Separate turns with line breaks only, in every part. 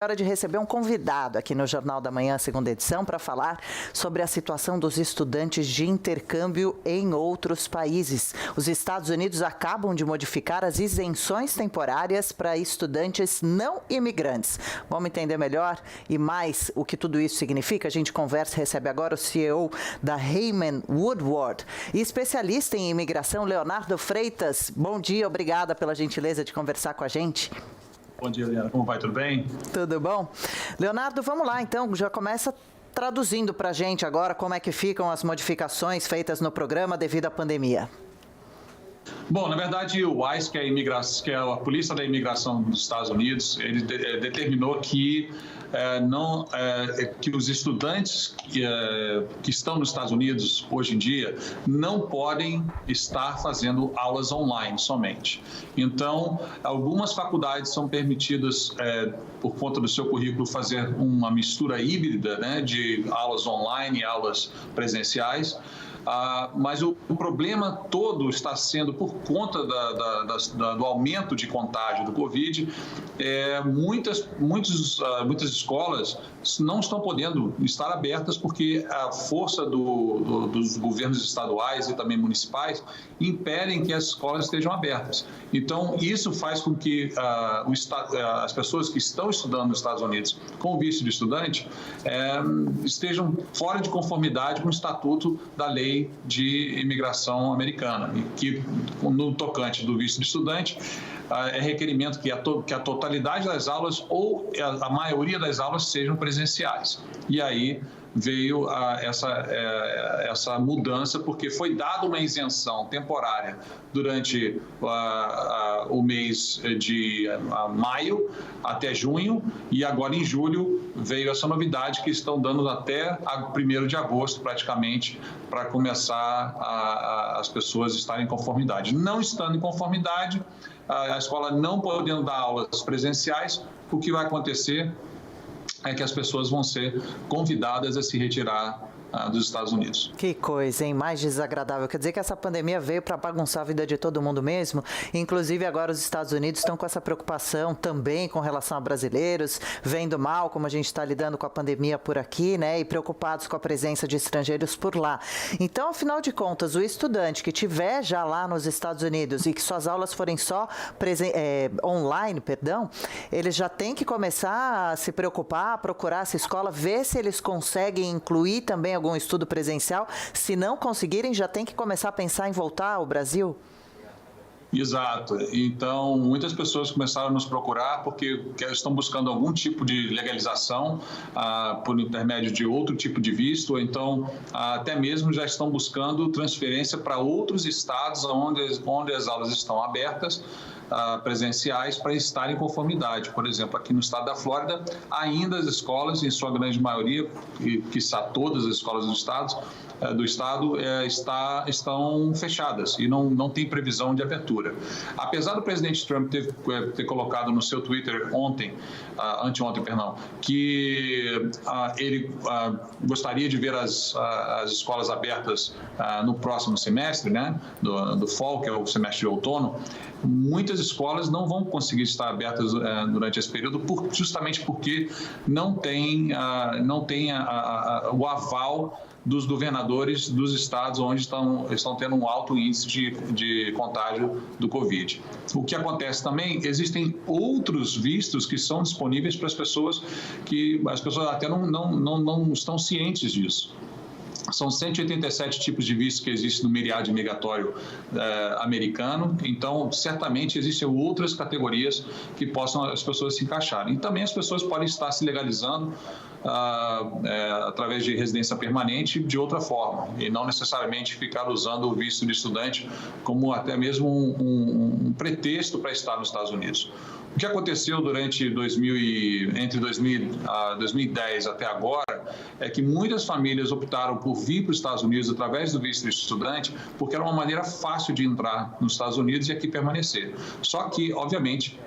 Hora de receber um convidado aqui no Jornal da Manhã, segunda edição, para falar sobre a situação dos estudantes de intercâmbio em outros países. Os Estados Unidos acabam de modificar as isenções temporárias para estudantes não imigrantes. Vamos entender melhor e mais o que tudo isso significa? A gente conversa e recebe agora o CEO da Heyman Woodward e especialista em imigração, Leonardo Freitas. Bom dia, obrigada pela gentileza de conversar com a gente.
Bom dia, Eliana. Como vai? Tudo bem?
Tudo bom? Leonardo, vamos lá então, já começa traduzindo para a gente agora como é que ficam as modificações feitas no programa devido à pandemia.
Bom, na verdade, o ICE, que é a Polícia da Imigração dos Estados Unidos, ele determinou que que os estudantes que estão nos Estados Unidos hoje em dia não podem estar fazendo aulas online somente. Então, algumas faculdades são permitidas, por conta do seu currículo, fazer uma mistura híbrida, né, de aulas online e aulas presenciais. Mas o problema todo está sendo por conta do aumento de contágio do Covid. Muitas escolas não estão podendo estar abertas porque a força dos governos estaduais e também municipais impedem que as escolas estejam abertas. Então, isso faz com que as pessoas que estão estudando nos Estados Unidos com visto de estudante estejam fora de conformidade com o estatuto da lei de imigração americana, e que, no tocante do visto de estudante, é requerimento que a totalidade das aulas ou a maioria das aulas sejam presenciais. E aí veio essa mudança, porque foi dada uma isenção temporária durante o mês de maio até junho, e agora em julho veio essa novidade que estão dando até 1º de agosto praticamente, para começar as pessoas estarem em conformidade. Não estando em conformidade, a escola não podendo dar aulas presenciais, o que vai acontecer é que as pessoas vão ser convidadas a se retirar dos Estados Unidos.
Que coisa, hein? Mais desagradável. Quer dizer que essa pandemia veio para bagunçar a vida de todo mundo mesmo? Inclusive agora os Estados Unidos estão com essa preocupação também com relação a brasileiros, vendo mal como a gente está lidando com a pandemia por aqui, né? E preocupados com a presença de estrangeiros por lá. Então, afinal de contas, o estudante que estiver já lá nos Estados Unidos e que suas aulas forem só online, eles já têm que começar a se preocupar, a procurar essa escola, ver se eles conseguem incluir também algum estudo presencial. Se não conseguirem, já tem que começar a pensar em voltar ao Brasil?
Exato. Então, muitas pessoas começaram a nos procurar porque estão buscando algum tipo de legalização por intermédio de outro tipo de visto, ou então até mesmo já estão buscando transferência para outros estados onde as aulas estão abertas, presenciais, para estar em conformidade. Por exemplo, aqui no estado da Flórida, ainda as escolas, em sua grande maioria, quiçá todas as escolas do estado estão fechadas e não tem previsão de abertura. Apesar do presidente Trump ter colocado no seu Twitter anteontem, que ele gostaria de ver as escolas abertas no próximo semestre, né, do fall, que é o semestre de outono, muitas escolas não vão conseguir estar abertas durante esse período, justamente porque não tem o aval dos governadores dos estados onde estão tendo um alto índice de contágio do Covid. O que acontece também, existem outros vistos que são disponíveis para as pessoas, que as pessoas até não estão cientes disso. São 187 tipos de vistos que existem no miriade migratório americano, então certamente existem outras categorias que possam as pessoas se encaixarem. E também as pessoas podem estar se legalizando através de residência permanente de outra forma, e não necessariamente ficar usando o visto de estudante como até mesmo um pretexto para estar nos Estados Unidos. O que aconteceu entre 2010 até agora é que muitas famílias optaram por vir para os Estados Unidos através do visto de estudante, porque era uma maneira fácil de entrar nos Estados Unidos e aqui permanecer. Só que, obviamente,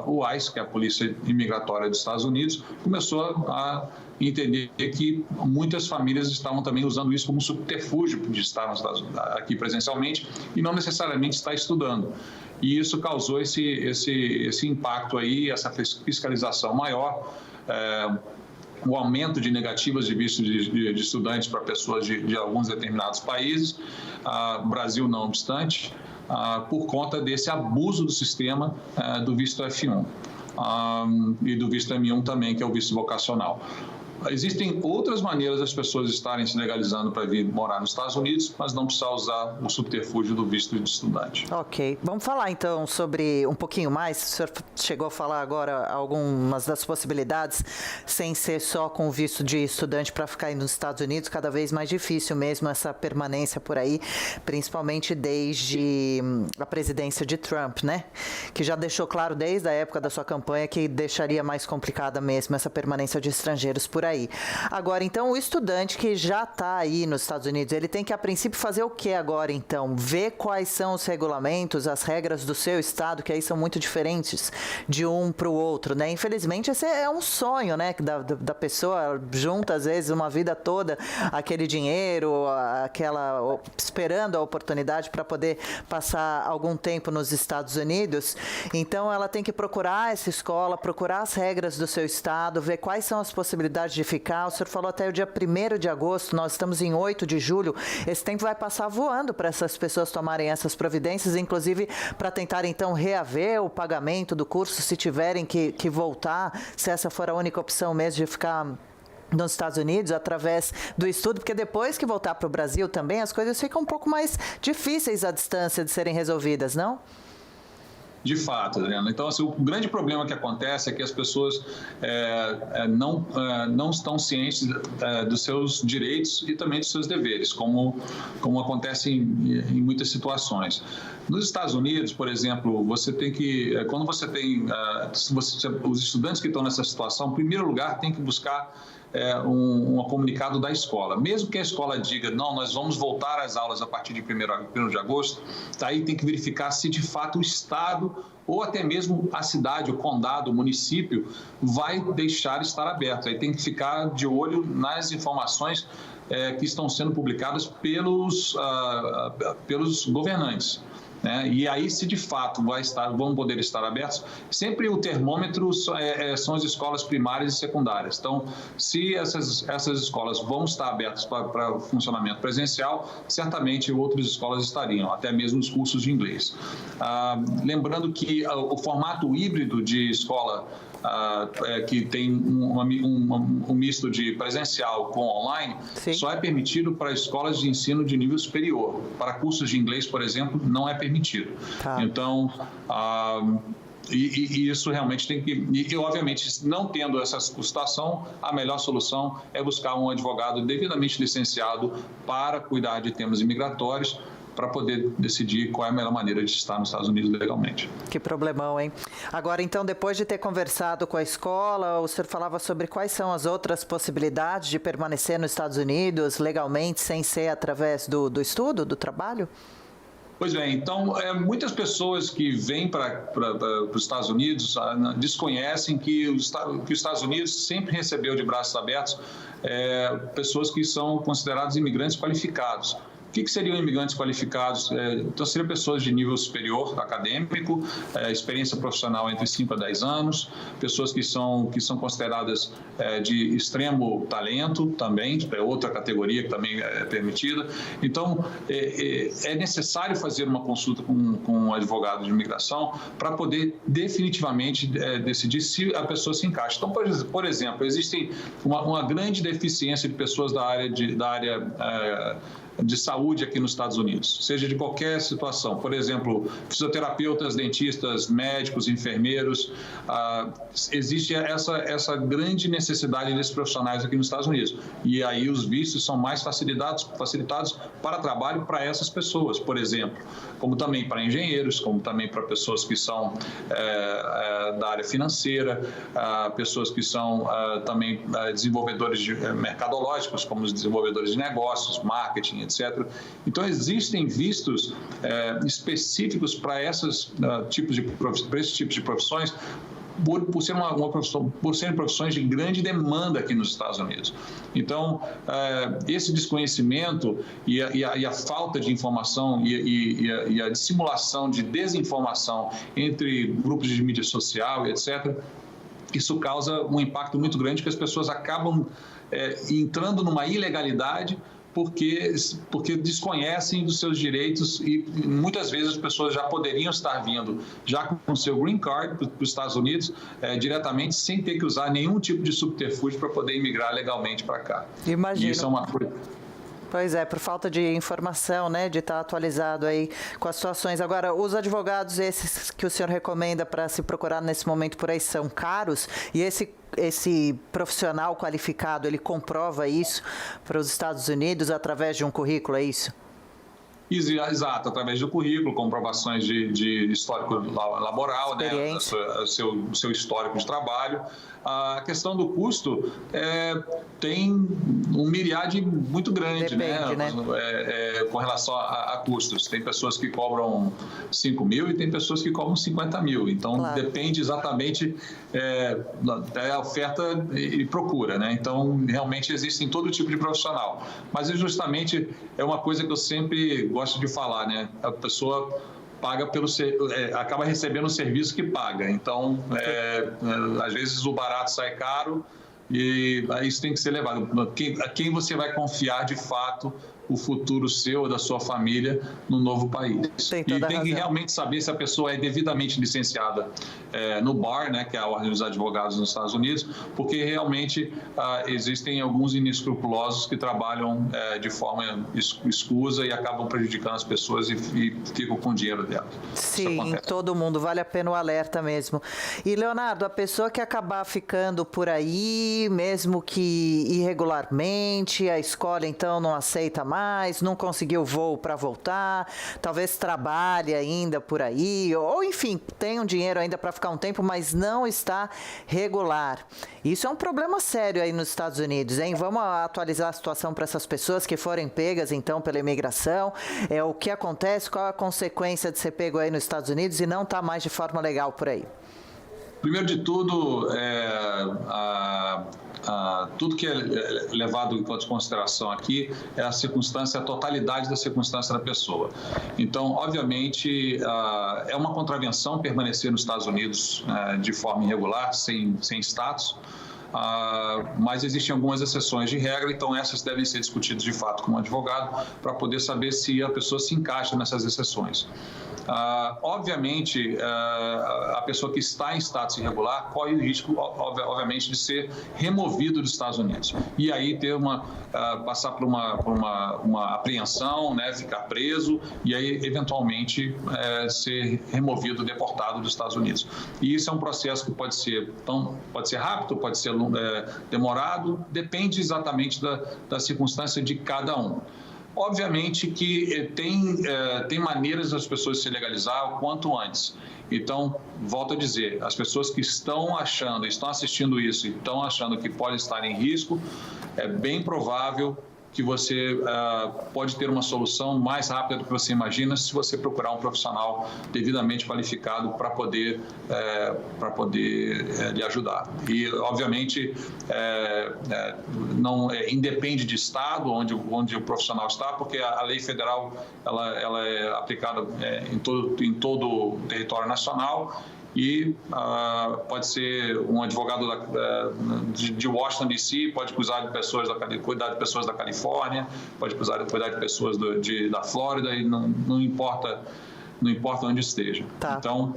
o ICE, que é a Polícia Imigratória dos Estados Unidos, começou a entender que muitas famílias estavam também usando isso como subterfúgio de estar aqui presencialmente e não necessariamente estar estudando. E isso causou esse impacto aí, essa fiscalização maior, o aumento de negativas de visto de estudantes para pessoas de alguns determinados países, Brasil não obstante, por conta desse abuso do sistema do visto F1 e do visto M1 também, que é o visto vocacional. Existem outras maneiras das pessoas estarem se legalizando para vir morar nos Estados Unidos, mas não precisa usar o subterfúgio do visto de estudante.
Ok. Vamos falar então sobre um pouquinho mais. O senhor chegou a falar agora algumas das possibilidades, sem ser só com o visto de estudante para ficar aí nos Estados Unidos, cada vez mais difícil mesmo essa permanência por aí, principalmente desde a presidência de Trump, né? Que já deixou claro desde a época da sua campanha que deixaria mais complicada mesmo essa permanência de estrangeiros por aí. Agora, então, o estudante que já está aí nos Estados Unidos, ele tem que, a princípio, fazer o que agora, então? Ver quais são os regulamentos, as regras do seu estado, que aí são muito diferentes de um para o outro, né? Infelizmente, esse é um sonho, né? Da pessoa, junta, às vezes, uma vida toda, aquele dinheiro, esperando a oportunidade para poder passar algum tempo nos Estados Unidos. Então, ela tem que procurar essa escola, procurar as regras do seu estado, ver quais são as possibilidades de ficar. O senhor falou até o dia 1º de agosto, nós estamos em 8 de julho. Esse tempo vai passar voando para essas pessoas tomarem essas providências, inclusive para tentar então reaver o pagamento do curso, se tiverem que voltar, se essa for a única opção mesmo de ficar nos Estados Unidos, através do estudo, porque depois que voltar para o Brasil também, as coisas ficam um pouco mais difíceis à distância de serem resolvidas, não?
De fato, Adriana. Então, assim, o grande problema que acontece é que as pessoas não estão cientes dos seus direitos e também dos seus deveres, como acontece em muitas situações. Nos Estados Unidos, por exemplo, você tem que, quando você tem, os estudantes que estão nessa situação, em primeiro lugar, tem que buscar um comunicado da escola. Mesmo que a escola diga, não, nós vamos voltar às aulas a partir de 1º de agosto, aí tem que verificar se de fato o Estado ou até mesmo a cidade, o condado, o município vai deixar estar aberto. Aí tem que ficar de olho nas informações que estão sendo publicadas pelos governantes. E aí, se de fato vão poder estar abertos, sempre o termômetro são as escolas primárias e secundárias. Então, se essas escolas vão estar abertas para funcionamento presencial, certamente outras escolas estariam, até mesmo os cursos de inglês. Lembrando que o formato híbrido de escola, que tem um misto de presencial com online, sim, só é permitido para escolas de ensino de nível superior. Para cursos de inglês, por exemplo, não é permitido. Tá. Então, e isso realmente tem que... E, obviamente, não tendo essa situação, a melhor solução é buscar um advogado devidamente licenciado para cuidar de temas imigratórios, para poder decidir qual é a melhor maneira de estar nos Estados Unidos legalmente.
Que problemão, hein? Agora, então, depois de ter conversado com a escola, o senhor falava sobre quais são as outras possibilidades de permanecer nos Estados Unidos legalmente, sem ser através do estudo, do trabalho?
Pois bem, então, muitas pessoas que vêm para os Estados Unidos desconhecem que os Estados Unidos sempre recebeu de braços abertos pessoas que são considerados imigrantes qualificados. O que seriam imigrantes qualificados? Então, seriam pessoas de nível superior acadêmico, experiência profissional entre 5 a 10 anos, pessoas que são consideradas de extremo talento também, é outra categoria que também é permitida. Então, é necessário fazer uma consulta com um advogado de imigração para poder definitivamente decidir se a pessoa se encaixa. Então, por exemplo, existe uma grande deficiência de pessoas da área de saúde aqui nos Estados Unidos, seja de qualquer situação. Por exemplo, fisioterapeutas, dentistas, médicos, enfermeiros. Existe essa grande necessidade desses profissionais aqui nos Estados Unidos. E aí os vistos são mais facilitados para trabalho para essas pessoas, por exemplo, como também para engenheiros, como também para pessoas que são da área financeira, pessoas que são também desenvolvedores mercadológicos, como os desenvolvedores de negócios, marketing, etc. Então, existem vistos específicos para esses tipos de profissões, por serem profissões de grande demanda aqui nos Estados Unidos. Então, esse desconhecimento e a falta de informação e a dissimulação de desinformação entre grupos de mídia social e etc., isso causa um impacto muito grande, porque as pessoas acabam entrando numa ilegalidade porque desconhecem dos seus direitos e muitas vezes as pessoas já poderiam estar vindo já com o seu green card para os Estados Unidos diretamente, sem ter que usar nenhum tipo de subterfúgio para poder imigrar legalmente para cá.
Imagino.
E isso é uma coisa...
Pois é, por falta de informação, né, de estar atualizado aí com as situações. Agora, os advogados esses que o senhor recomenda para se procurar nesse momento por aí são caros? E esse profissional qualificado, ele comprova isso para os Estados Unidos através de um currículo, é isso?
Exato, através do currículo, comprovações de histórico laboral, né, seu histórico de trabalho. A questão do custo tem um miriade muito grande.
Depende, né?
Com relação a custos. Tem pessoas que cobram 5 mil e tem pessoas que cobram 50 mil. Então, claro, depende exatamente da oferta e procura, né? Então, realmente existem todo tipo de profissional. Mas justamente é uma coisa que eu sempre gosto de falar, né? A pessoa paga acaba recebendo o serviço que paga. Então, às vezes o barato sai caro e isso tem que ser levado. A quem você vai confiar de fato o futuro seu ou da sua família no novo país. E tem que realmente saber se a pessoa é devidamente licenciada no BAR, né, que é a Ordem dos Advogados nos Estados Unidos, porque realmente existem alguns inescrupulosos que trabalham de forma escusa e acabam prejudicando as pessoas e ficam com o dinheiro dela.
Sim, todo mundo, vale a pena o alerta mesmo. E, Leonardo, a pessoa que acabar ficando por aí, mesmo que irregularmente, a escola então não aceita mais, não conseguiu voo para voltar, talvez trabalhe ainda por aí, ou enfim, tem um dinheiro ainda para ficar um tempo, mas não está regular. Isso é um problema sério aí nos Estados Unidos, hein? Vamos atualizar a situação para essas pessoas que forem pegas então pela imigração. O que acontece, qual a consequência de ser pego aí nos Estados Unidos e não estar mais de forma legal por aí?
Primeiro de tudo, tudo que é levado em consideração aqui é a circunstância, a totalidade da circunstância da pessoa. Então, obviamente, é uma contravenção permanecer nos Estados Unidos de forma irregular, sem status, mas existem algumas exceções de regra, então essas devem ser discutidas de fato com um advogado para poder saber se a pessoa se encaixa nessas exceções. Obviamente, a pessoa que está em status irregular corre o risco, obviamente, de ser removido dos Estados Unidos. E aí passar por uma apreensão, né, ficar preso e aí, eventualmente, ser removido, deportado dos Estados Unidos. E isso é um processo que pode ser rápido, pode ser demorado, depende exatamente da circunstância de cada um. Obviamente que tem maneiras das pessoas se legalizar o quanto antes. Então, volto a dizer, as pessoas que estão assistindo isso e estão achando que podem estar em risco, é bem provável que você pode ter uma solução mais rápida do que você imagina se você procurar um profissional devidamente qualificado para poder lhe ajudar. E, obviamente, não independe de estado onde o profissional está, porque a lei federal ela é aplicada em todo o território nacional. E pode ser um advogado de Washington, D.C., pode cuidar de pessoas da Califórnia, pode cuidar de pessoas da Flórida, e não importa onde esteja. Tá. Então,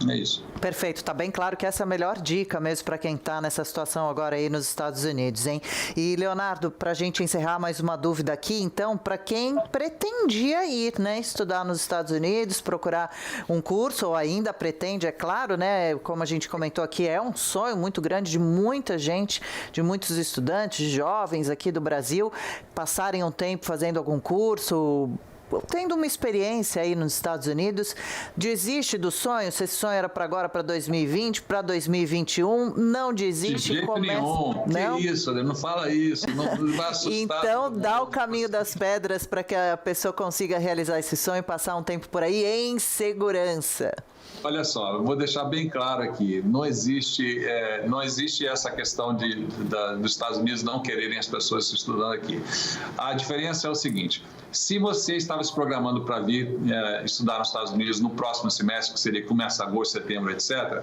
é isso.
Perfeito, tá bem claro que essa é a melhor dica mesmo para quem está nessa situação agora aí nos Estados Unidos, hein? E, Leonardo, para a gente encerrar mais uma dúvida aqui, então, para quem pretendia ir, né, estudar nos Estados Unidos, procurar um curso, ou ainda pretende, é claro, né, como a gente comentou aqui, é um sonho muito grande de muita gente, de muitos estudantes, jovens aqui do Brasil, passarem um tempo fazendo algum curso, tendo uma experiência aí nos Estados Unidos. Desiste do sonho? Se esse sonho era para agora, para 2020, para 2021, não desiste.
De jeito nenhum.
Não?
Que isso, não fala isso, não vai assustar.
Então, dá o caminho das pedras para que a pessoa consiga realizar esse sonho e passar um tempo por aí em segurança.
Olha só, eu vou deixar bem claro aqui, não existe essa questão dos Estados Unidos não quererem as pessoas estudando aqui. A diferença é o seguinte, Se você estava se programando para vir estudar nos Estados Unidos no próximo semestre, que seria começa agosto, setembro, etc.,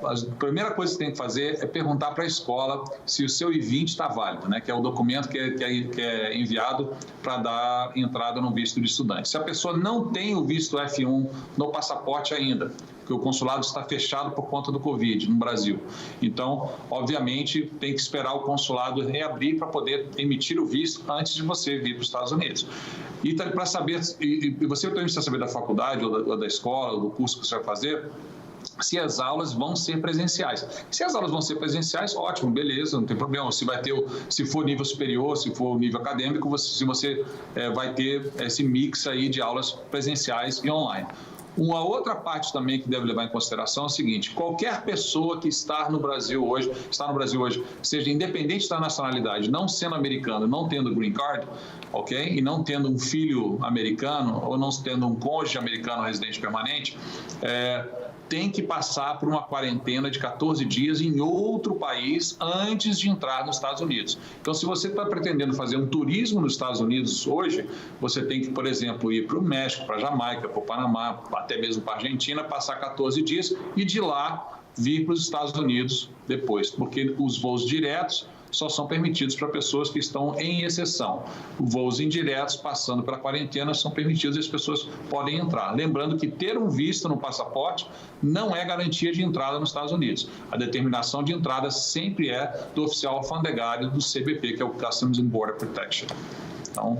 a primeira coisa que você tem que fazer é perguntar para a escola se o seu I-20 está válido, né, que é o documento que é enviado para dar entrada no visto de estudante. Se a pessoa não tem o visto F1 no passaporte ainda, porque o consulado está fechado por conta do Covid no Brasil. Então, obviamente, tem que esperar o consulado reabrir para poder emitir o visto antes de você vir para os Estados Unidos. E para saber, e você também precisa saber da faculdade ou da escola, ou do curso que você vai fazer, se as aulas vão ser presenciais. Se as aulas vão ser presenciais, ótimo, beleza, não tem problema. Se for nível superior, se for nível acadêmico, se você vai ter esse mix aí de aulas presenciais e online. Uma outra parte também que deve levar em consideração é o seguinte: qualquer pessoa que está no Brasil hoje, seja independente da nacionalidade, não sendo americano, não tendo green card, ok? E não tendo um filho americano ou não tendo um cônjuge americano residente permanente, tem que passar por uma quarentena de 14 dias em outro país antes de entrar nos Estados Unidos. Então, se você está pretendendo fazer um turismo nos Estados Unidos hoje, você tem que, por exemplo, ir para o México, para a Jamaica, para o Panamá, até mesmo para a Argentina, passar 14 dias e de lá vir para os Estados Unidos depois, porque os voos diretos só são permitidos para pessoas que estão em exceção. Voos indiretos, passando pela quarentena, são permitidos e as pessoas podem entrar. Lembrando que ter um visto no passaporte não é garantia de entrada nos Estados Unidos. A determinação de entrada sempre é do oficial alfandegário do CBP, que é o Customs and Border Protection. Então,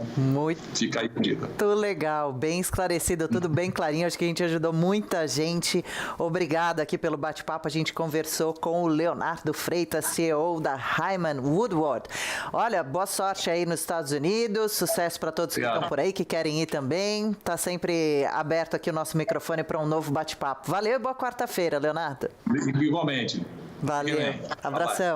fica aí a dica.
Muito legal, bem esclarecido, tudo bem clarinho. Acho que a gente ajudou muita gente. Obrigado aqui pelo bate-papo. A gente conversou com o Leonardo Freitas, CEO da Hyman Woodward. Olha, boa sorte aí nos Estados Unidos. Sucesso para todos que estão por aí, que querem ir também. Tá sempre aberto aqui o nosso microfone para um novo bate-papo. Valeu e boa quarta-feira, Leonardo.
Igualmente.
Valeu. Abração.